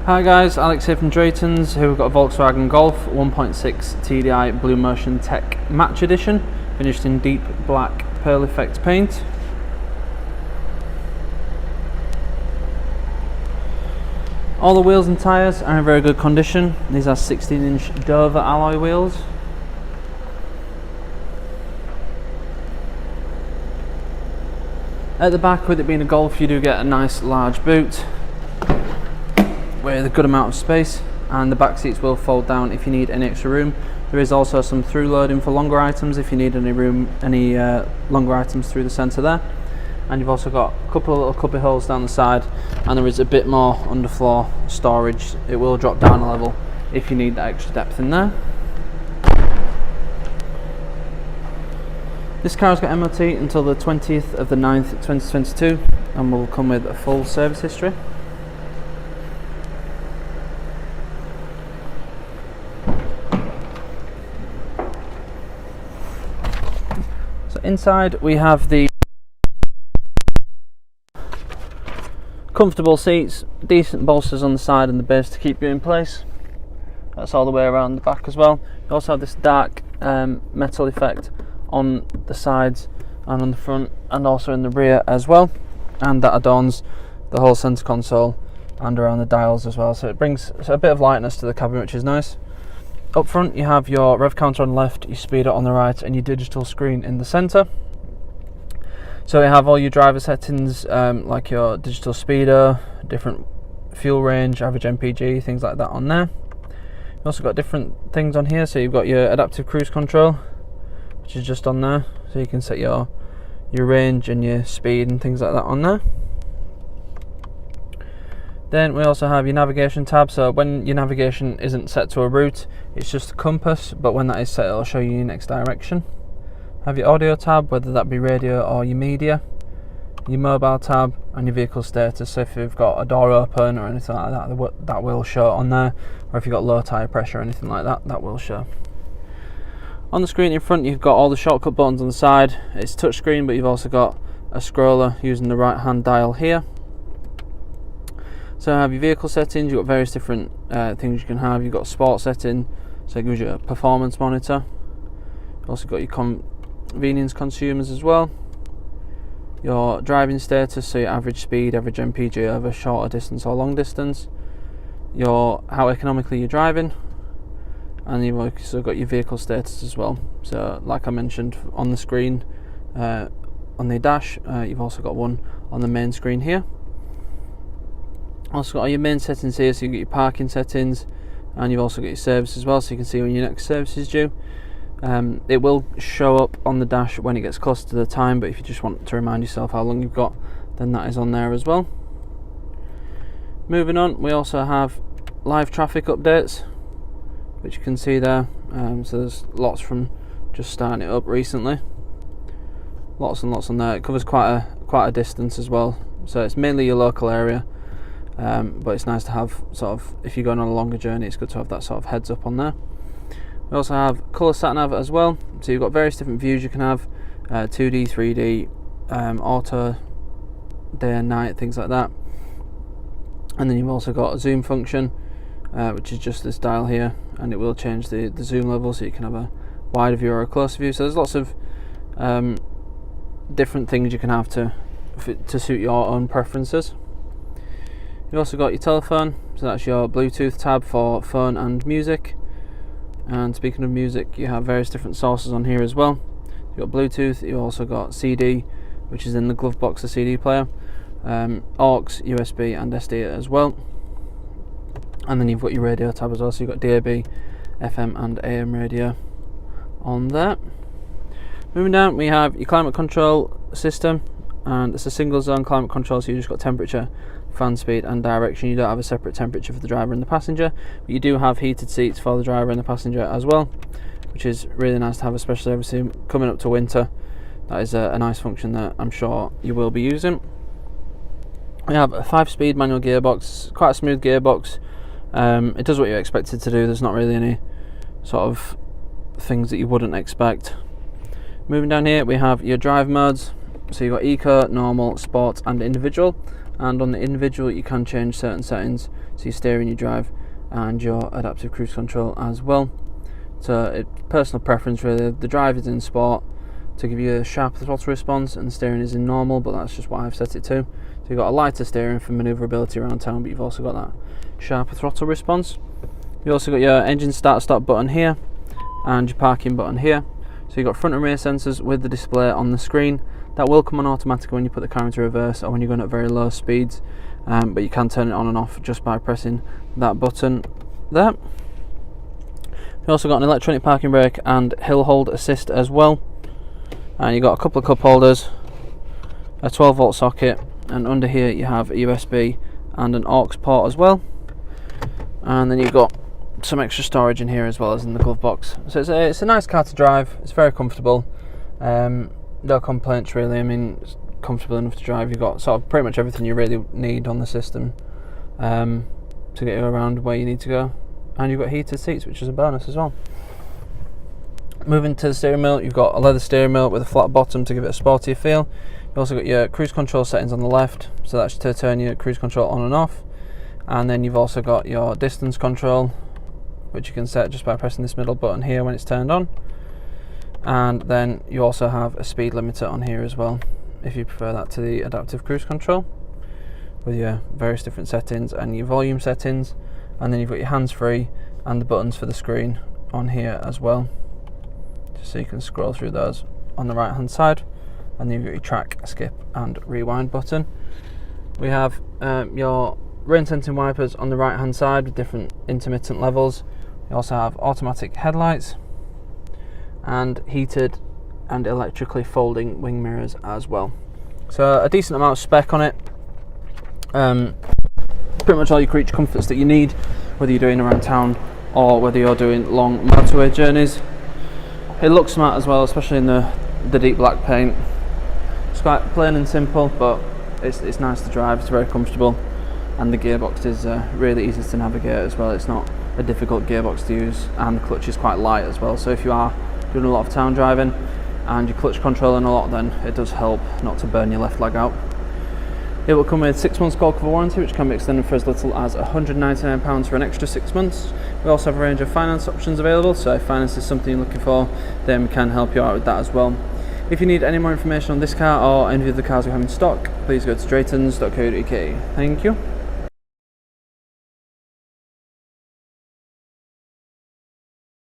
Hi guys, Alex here from Drayton's. Here we've got a Volkswagen Golf 1.6 TDI BlueMotion Tech Match Edition, finished in deep black pearl effect paint. All the wheels and tyres are in very good condition. These are 16-inch Dover alloy wheels. At the back, with it being a Golf, you do get a nice large boot with a good amount of space, and the back seats will fold down if you need any extra room. There is also some through loading for longer items if you need any room, longer items through the centre there. And you've also got a couple of little cubby holes down the side, and there is a bit more underfloor storage. It will drop down a level if you need that extra depth in there. This car's got MOT until the 20th of the 9th 2022 and will come with a full service history. So inside we have the comfortable seats, decent bolsters on the side and the base to keep you in place. That's all the way around the back as well. You also have this dark metal effect on the sides and on the front and also in the rear as well, and that adorns the whole centre console and around the dials as well, so it brings a bit of lightness to the cabin, which is nice. Up front you have your rev counter on the left, your speedo on the right and your digital screen in the centre. So you have all your driver settings, like your digital speedo, different fuel range, average MPG, things like that on there. You've also got different things on here, so you've got your adaptive cruise control, which is just on there, so you can set your range and your speed and things like that on there. Then we also have your navigation tab, so when your navigation isn't set to a route, it's just a compass, but when that is set, it'll show you your next direction. Have your audio tab, whether that be radio or your media, your mobile tab and your vehicle status, so if you've got a door open or anything like that will show on there, or if you've got low tyre pressure or anything like that, that will show. On the screen in front you've got all the shortcut buttons on the side. It's touchscreen, but you've also got a scroller using the right hand dial here. So you have your vehicle settings, you've got various different things you can have. You've got sport setting, so it gives you a performance monitor. You've also got your convenience consumers as well. Your driving status, so your average speed, average MPG over shorter distance or long distance. How economically you're driving. And you've also got your vehicle status as well. So like I mentioned on the screen, on the dash, you've also got one on the main screen here. Also got all your main settings here, so you've got your parking settings, and you've also got your service as well, so you can see when your next service is due. It will show up on the dash when it gets close to the time, but if you just want to remind yourself how long you've got, then that is on there as well. Moving on, we also have live traffic updates, which you can see there. So there's lots from just starting it up recently. Lots and lots on there. It covers quite a distance as well. So it's mainly your local area, but it's nice to have sort of, if you're going on a longer journey, it's good to have that sort of heads up on there. We also have colour sat nav as well. So you've got various different views you can have, 2D, 3D, auto, day and night, things like that. And then you've also got a zoom function, which is just this dial here, and it will change the zoom level, so you can have a wider view or a closer view. So there's lots of different things you can have to suit your own preferences. You've also got your telephone, so that's your Bluetooth tab for phone and music. And speaking of music, you have various different sources on here as well. You've got Bluetooth, you've also got CD, which is in the glove box, the CD player, aux, USB and SD as well. And then you've got your radio tab as well, so you've got DAB, FM and AM radio on there. Moving down, we have your climate control system, and it's a single zone climate control, so you've just got temperature, fan speed and direction. You don't have a separate temperature for the driver and the passenger, but you do have heated seats for the driver and the passenger as well, which is really nice to have, especially obviously coming up to winter. That is a nice function that I'm sure you will be using. We have a 5-speed manual gearbox, quite a smooth gearbox. It does what you expect it to do. There's not really any sort of things that you wouldn't expect. Moving down here, we have your drive modes. So you've got Eco, Normal, Sport and Individual. And on the Individual you can change certain settings. so your steering, your drive, and your adaptive cruise control as well. So it's personal preference really. The drive is in sport to give you a sharper throttle response, and the steering is in normal, but that's just what I've set it to. So you've got a lighter steering for manoeuvrability around town, but you've also got that sharper throttle response. You've also got your engine start stop button here and your parking button here. So you've got front and rear sensors with the display on the screen. That will come on automatically when you put the car into reverse or when you're going at very low speeds, but you can turn it on and off just by pressing that button there. You've also got an electronic parking brake and hill hold assist as well. And you've got a couple of cup holders, a 12 volt socket, and under here you have a USB and an aux port as well. And then you've got some extra storage in here as well as in the glove box. So it's a nice car to drive. It's very comfortable. No complaints really. I mean, it's comfortable enough to drive. You've got sort of pretty much everything you really need on the system to get you around where you need to go. And you've got heated seats, which is a bonus as well. Moving to the steering wheel, you've got a leather steering wheel with a flat bottom to give it a sportier feel. You've also got your cruise control settings on the left, so that's to turn your cruise control on and off. And then you've also got your distance control, which you can set just by pressing this middle button here when it's turned on. And then you also have a speed limiter on here as well, if you prefer that to the adaptive cruise control, with your various different settings and your volume settings. And then you've got your hands-free and the buttons for the screen on here as well, just so you can scroll through those on the right hand side. And then you've got your track, skip and rewind button. We have your rain sensing wipers on the right hand side with different intermittent levels. You also have automatic headlights and heated and electrically folding wing mirrors as well. So a decent amount of spec on it. Pretty much all your creature comforts that you need, whether you're doing around town or whether you're doing long motorway journeys. It looks smart as well, especially in the deep black paint. It's quite plain and simple, but it's nice to drive. It's very comfortable, and the gearbox is really easy to navigate as well. It's not a difficult gearbox to use, and the clutch is quite light as well. So if you are doing a lot of town driving and you're clutch controlling a lot, then it does help not to burn your left leg out. It will come with 6 months gold cover warranty, which can be extended for as little as £199 for an extra 6 months. We also have a range of finance options available, so if finance is something you're looking for, then we can help you out with that as well. If you need any more information on this car or any of the cars we have in stock, please go to straightons.co.uk. Thank you.